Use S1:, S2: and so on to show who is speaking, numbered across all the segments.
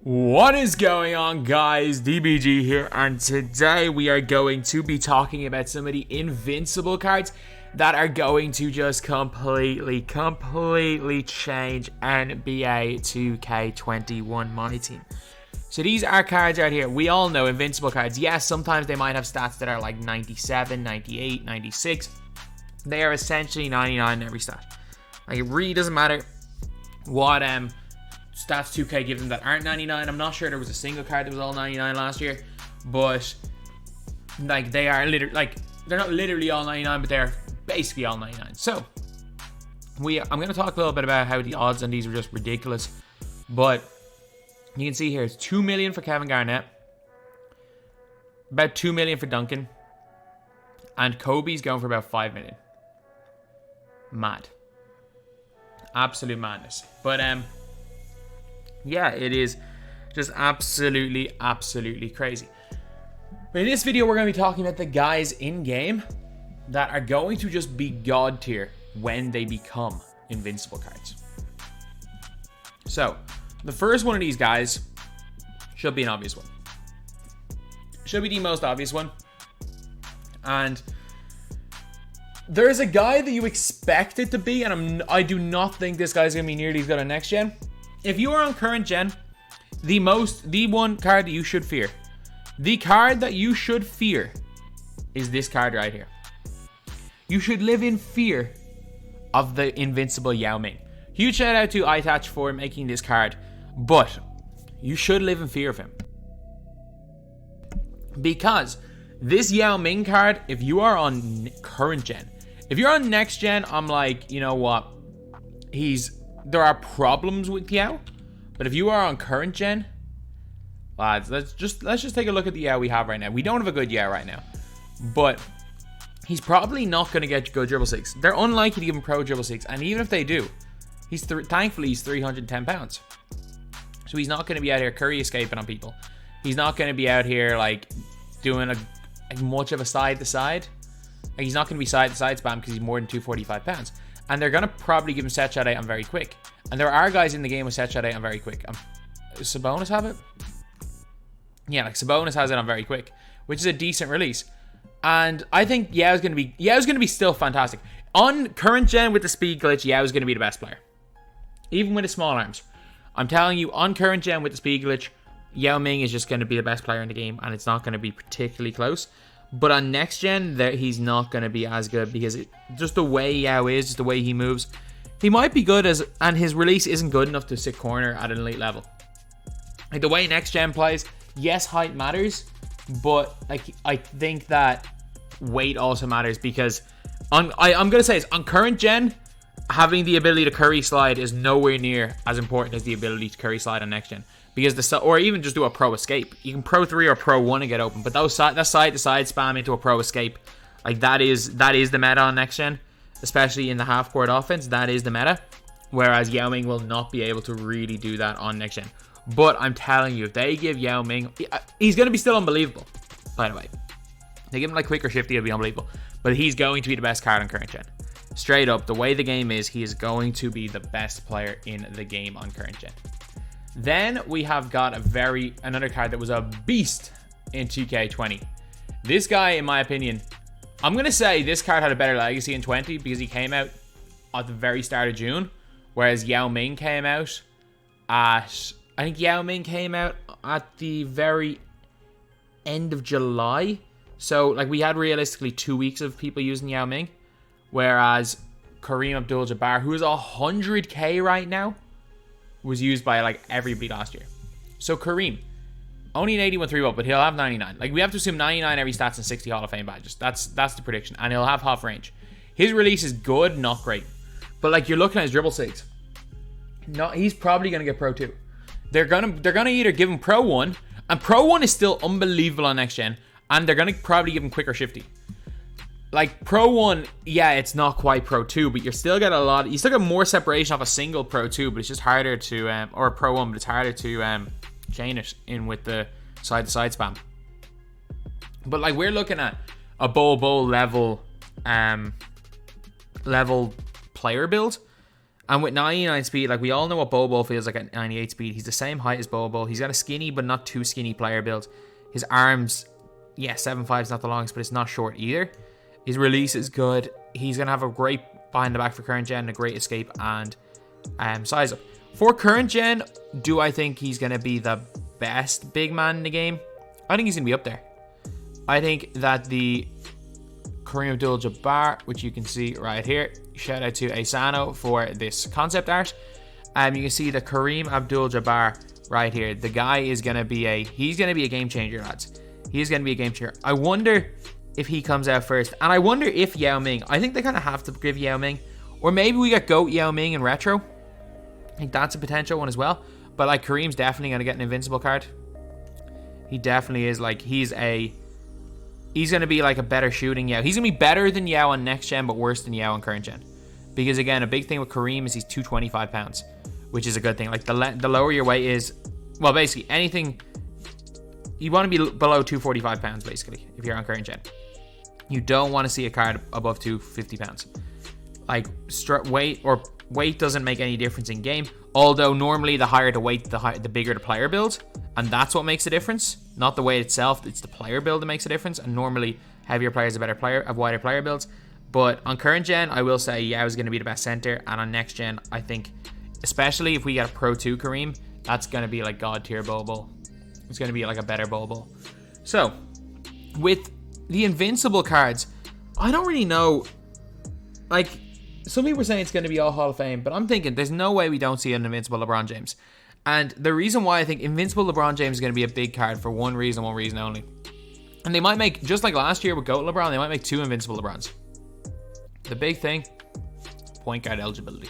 S1: What is going on, guys? DBG here, and today we are going to be talking about some of the Invincible cards that are going to just completely change NBA 2K21 MyTEAM. So these are cards right here. We all know Invincible cards. Yes, sometimes they might have stats that are like 97, 98, 96. They are essentially 99 in every stat. Like, it really doesn't matter what stats 2K give them that aren't 99. I'm not sure there was a single card that was all 99 last year, but like they are literally, like, they're not literally all 99, but they're basically all 99. So I'm going to talk a little bit about how the odds on these are just ridiculous, but you can see here it's 2 million for Kevin Garnett, about 2 million for Duncan, and Kobe's going for about 5 million. Mad, absolute madness. But yeah, it is just absolutely crazy. But in this video, we're going to be talking about the guys in game that are going to just be god tier when they become invincible cards. So the first one of these guys should be an obvious one. Should be the most obvious one. And there's a guy that you expect it to be, and I do not think this guy's going to be nearly as good on next gen. If you are on current gen, the one card that you should fear, the card that you should fear is this card right here. You should live in fear of the Invincible Yao Ming. Huge shout out to iTouch for making this card, but you should live in fear of him. Because this Yao Ming card, if you are on current gen, if you're on next gen, I'm like, you know what? There are problems with Yao, but if you are on current gen, lads, let's just take a look at the Yao we have right now. We don't have a good Yao right now, but he's probably not going to get good dribble six. They're unlikely to give him pro dribble six, and even if they do, thankfully he's 310 pounds, so he's not going to be out here Curry escaping on people. He's not going to be out here like doing much of a side to side. Like, he's not going to be side to side spam because he's more than 245 pounds. And they're going to probably give him set shot 8 on very quick. And there are guys in the game with set shot 8 on very quick. Does Sabonis have it? Yeah, like Sabonis has it on very quick, which is a decent release. And I think Yao's going to be still fantastic. On current gen with the speed glitch, Yao's going to be the best player. Even with his small arms. I'm telling you, on current gen with the speed glitch, Yao Ming is just going to be the best player in the game, and it's not going to be particularly close. But on next gen, he's not going to be as good because just the way Yao is, just the way he moves, he might be good and his release isn't good enough to sit corner at an elite level. Like, the way next gen plays, yes, height matters, but like, I think that weight also matters because I'm going to say this, on current gen, having the ability to curry slide is nowhere near as important as the ability to curry slide on next gen. Because or even just do a pro escape. You can pro 3 or pro 1 and get open, but that side to side spam into a pro escape, like that is the meta on next gen, especially in the half court offense. That is the meta. Whereas Yao Ming will not be able to really do that on next gen. But I'm telling you, if they give Yao Ming, he's going to be still unbelievable. By the way, they give him like quicker shifty, it'll be unbelievable. But he's going to be the best card on current gen. Straight up, the way the game is, he is going to be the best player in the game on current gen. Then we have got another card that was a beast in 2K20. This guy, in my opinion, I'm going to say this card had a better legacy in 20 because he came out at the very start of June, whereas Yao Ming came out at the very end of July. So like, we had realistically 2 weeks of people using Yao Ming, whereas Kareem Abdul-Jabbar, who is 100k right now, was used by like everybody last year. So Kareem, only an 81 3-ball, but he'll have 99. Like, we have to assume 99 every stats and 60 Hall of Fame badges. That's the prediction. And he'll have half range. His release is good, not great. But like, you're looking at his dribble six. No, he's probably gonna get pro 2. They're gonna either give him pro 1, and pro 1 is still unbelievable on next gen, and they're gonna probably give him quicker shifty. Like, pro 1, yeah, it's not quite pro 2, but you still get more separation off a single pro 2, but it's just harder to, or pro 1, but it's harder to chain it in with the side-to-side spam. But like, we're looking at a bowl level player build, And with 99 speed, like we all know what Bobo feels like at 98 speed. He's the same height as Bobo. He's got a skinny but not too skinny player build. His arms, yeah, 7'5" is not the longest, but it's not short either. His release is good. He's going to have a great behind the back for current gen, a great escape and size up. For current gen, do I think he's going to be the best big man in the game? I think he's going to be up there. I think that the Kareem Abdul-Jabbar, which you can see right here, shout out to Asano for this concept art. You can see the Kareem Abdul-Jabbar right here. The guy is going to be he's going to be a game changer, lads. He's going to be a game changer. I wonder if he comes out first. And I wonder if Yao Ming, I think they kind of have to give Yao Ming, or maybe we got GOAT Yao Ming in retro. I think that's a potential one as well. But like Kareem's definitely going to get an Invincible card. He definitely is. Like he's going to be like a better shooting Yao. He's going to be better than Yao on next gen, but worse than Yao on current gen. Because again, a big thing with Kareem is he's 225 pounds, which is a good thing. Like the lower your weight is, well, basically anything, you want to be below 245 pounds basically if you're on current gen. You don't want to see a card above 250 pounds. Like weight doesn't make any difference in game. Although normally the higher the weight, the bigger the player build, and that's what makes a difference. Not the weight itself; it's the player build that makes a difference. And normally heavier players have wider player builds. But on current gen, I will say Yao is going to be the best center, and on next gen, I think, especially if we get a Pro 2 Kareem, that's going to be like god tier Bobo. It's going to be like a better Bobo. So with the Invincible cards, I don't really know. Like, some people are saying it's going to be all Hall of Fame, but I'm thinking there's no way we don't see an Invincible LeBron James. And the reason why I think Invincible LeBron James is going to be a big card for one reason only. And they might make, just like last year with GOAT LeBron, they might make 2 Invincible LeBrons. The big thing, point guard eligibility.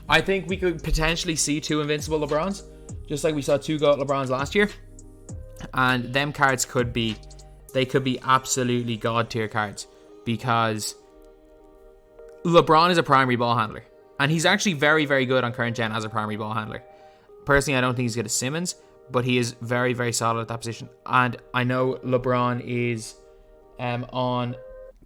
S1: I think we could potentially see 2 Invincible LeBrons, just like we saw 2 GOAT LeBrons last year. And them cards could be absolutely god tier cards, because LeBron is a primary ball handler, and he's actually very, very good on current gen as a primary ball handler. Personally, I don't think he's good as Simmons, but he is very, very solid at that position. And I know LeBron is on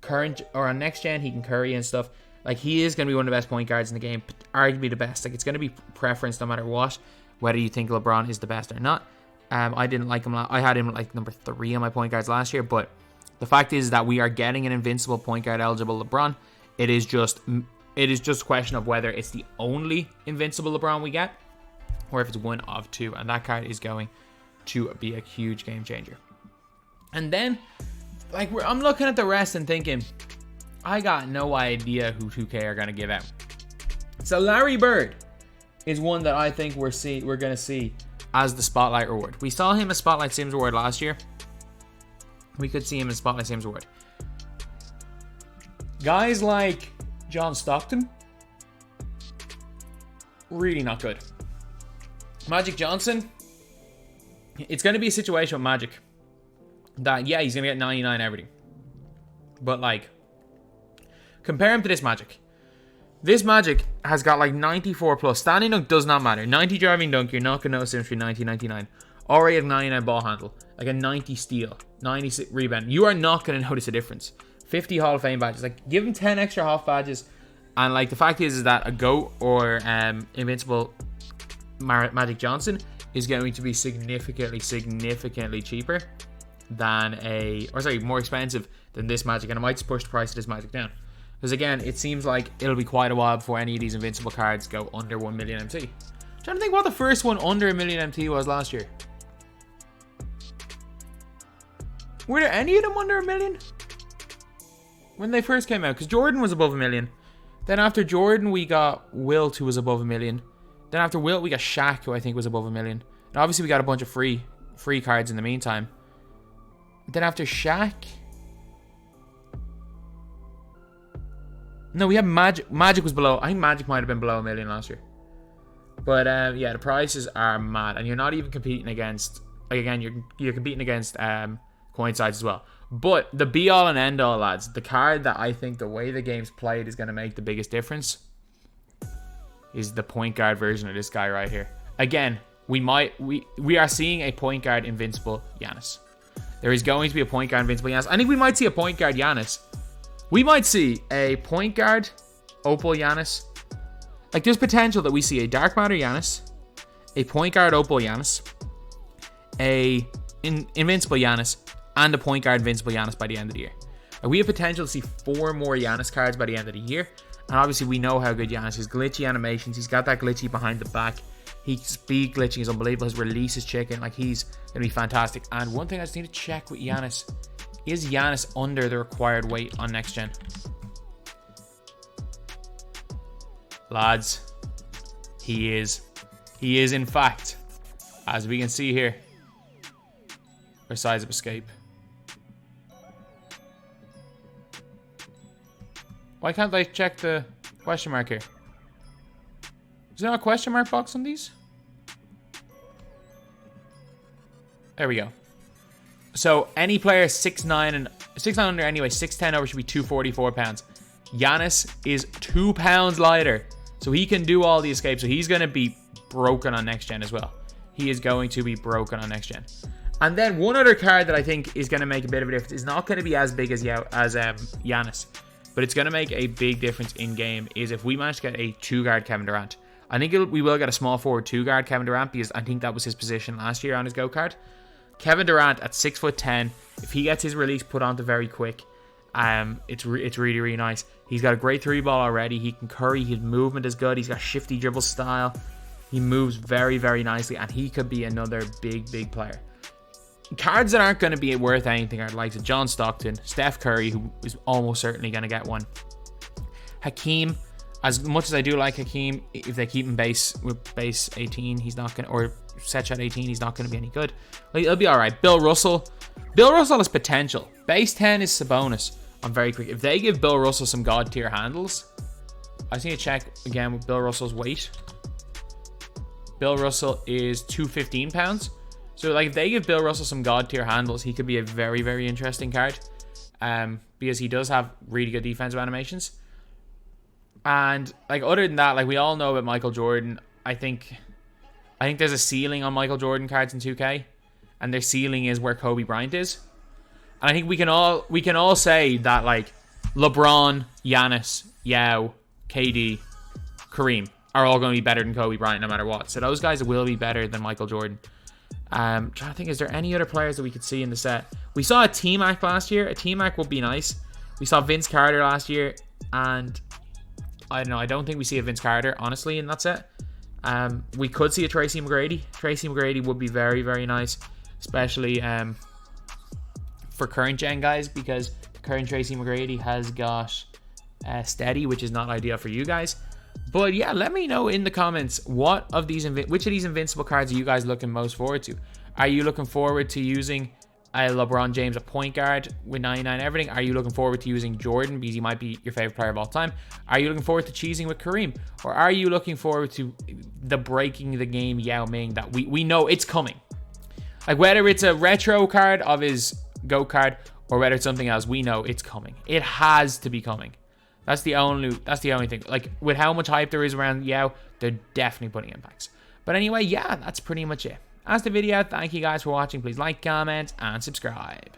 S1: current or on next gen, he can curry and stuff. Like, he is going to be one of the best point guards in the game, arguably the best. Like, it's going to be preference no matter what, whether you think LeBron is the best or not. I didn't like him. I had him like number 3 on my point guards last year, but the fact is that we are getting an Invincible point guard eligible LeBron. It is just a question of whether it's the only Invincible LeBron we get, or if it's one of 2, and that card is going to be a huge game changer. And then, like, I'm looking at the rest and thinking, I got no idea who 2K are going to give out. So Larry Bird is one that I think we're going to see as the Spotlight Reward. We saw him as Spotlight Sims Award last year. We could see him as Spotlight Sims Award. Guys like John Stockton, really not good. Magic Johnson, it's going to be a situation with Magic that, yeah, he's going to get 99 everything. But, like, compare him to this Magic. This Magic has got, like, 94 plus. Standing dunk does not matter. 90 driving dunk, you're not going to notice him for 90, 99. Already have 99 ball handle. Like a 90 steal, 90 rebound. You are not going to notice a difference. 50 Hall of Fame badges. Like, give him 10 extra Hall badges. And, like, the fact is that a GOAT or Invincible Magic Johnson is going to be significantly cheaper than more expensive than this Magic. And it might just push the price of this Magic down. Because, again, it seems like it'll be quite a while before any of these Invincible cards go under 1 million MT. I'm trying to think what the first one under 1 million MT was last year. Were there any of them under 1 million? When they first came out, because Jordan was above 1 million. Then after Jordan, we got Wilt, who was above 1 million. Then after Wilt, we got Shaq, who I think was above 1 million. And obviously, we got a bunch of free cards in the meantime. Then after Shaq, no, we have Magic. Magic was below. I think Magic might have been below 1 million last year. But yeah, the prices are mad, and you're not even competing against. Like, again, you're competing against coin sides as well. But the be all and end all, lads, the card that I think the way the game's played is going to make the biggest difference is the point guard version of this guy right here. Again, we are seeing a point guard Invincible Giannis. There is going to be a point guard Invincible Giannis. I think we might see a point guard Giannis. We might see a point guard Opal Giannis. Like, there's potential that we see a Dark Matter Giannis, a Point Guard Opal Giannis, a Invincible Giannis, and a Point Guard Invincible Giannis by the end of the year. Like, we have potential to see 4 more Giannis cards by the end of the year. And obviously, we know how good Giannis is. Glitchy animations. He's got that glitchy behind the back. His speed glitching is unbelievable. His release is chicken. Like, he's going to be fantastic. And one thing I just need to check with Giannis. Is Giannis under the required weight on next gen? Lads, he is. He is, in fact. As we can see here. Or size of escape. Why can't I check the question mark here? Is there not a question mark box on these? There we go. So any player 6'9" and 6'9" under anyway, 6'10" over should be 244 pounds. Giannis is 2 pounds lighter. So he can do all the escapes. So he's going to be broken on next gen as well. He is going to be broken on next gen. And then one other card that I think is going to make a bit of a difference. Is not going to be as big as Giannis. But it's going to make a big difference in game is if we manage to get a 2-guard Kevin Durant. I think we will get a small forward 2-guard Kevin Durant because I think that was his position last year on his go card. Kevin Durant at 6'10", if he gets his release put onto very quick, it's really, really nice. He's got a great 3-ball already. He can curry. His movement is good. He's got shifty dribble style. He moves very, very nicely, and he could be another big, big player. Cards that aren't going to be worth anything are the likes of John Stockton, Steph Curry, who is almost certainly going to get one. Hakeem, as much as I do like Hakeem, if they keep him base 18, he's not going to, or set shot 18, he's not going to be any good. Like, it'll be all right. Bill Russell has potential. Base 10 is Sabonis. I'm very quick. If they give Bill Russell some god tier handles, I just need to check again with Bill Russell's weight. Bill Russell is 215 pounds. So, like, if they give Bill Russell some god tier handles, he could be a very, very interesting card. Because he does have really good defensive animations. And, like, other than that, like, we all know about Michael Jordan. I think there's a ceiling on Michael Jordan cards in 2K. And their ceiling is where Kobe Bryant is. And I think we can all say that, like, LeBron, Giannis, Yao, KD, Kareem are all going to be better than Kobe Bryant no matter what. So those guys will be better than Michael Jordan. Trying to think, is there any other players that we could see in the set? We saw a T-Mac last year. A T-Mac would be nice. We saw Vince Carter last year, and I don't know. I don't think we see a Vince Carter, honestly, in that set. We could see a Tracy McGrady. Tracy McGrady would be very, very nice, especially for current gen guys, because the current Tracy McGrady has got steady, which is not ideal for you guys. But yeah, let me know in the comments which of these Invincible cards are you guys looking most forward to? Are you looking forward to using LeBron James at point guard with 99 everything? Are you looking forward to using Jordan because he might be your favorite player of all time? Are you looking forward to cheesing with Kareem? Or are you looking forward to the breaking the game Yao Ming that we know it's coming? Like, whether it's a retro card of his GOAT card or whether it's something else, we know it's coming. It has to be coming. That's the only thing. Like, with how much hype there is around Yao, they're definitely putting impacts. But anyway, yeah, that's pretty much it. That's the video. Thank you guys for watching. Please like, comment, and subscribe.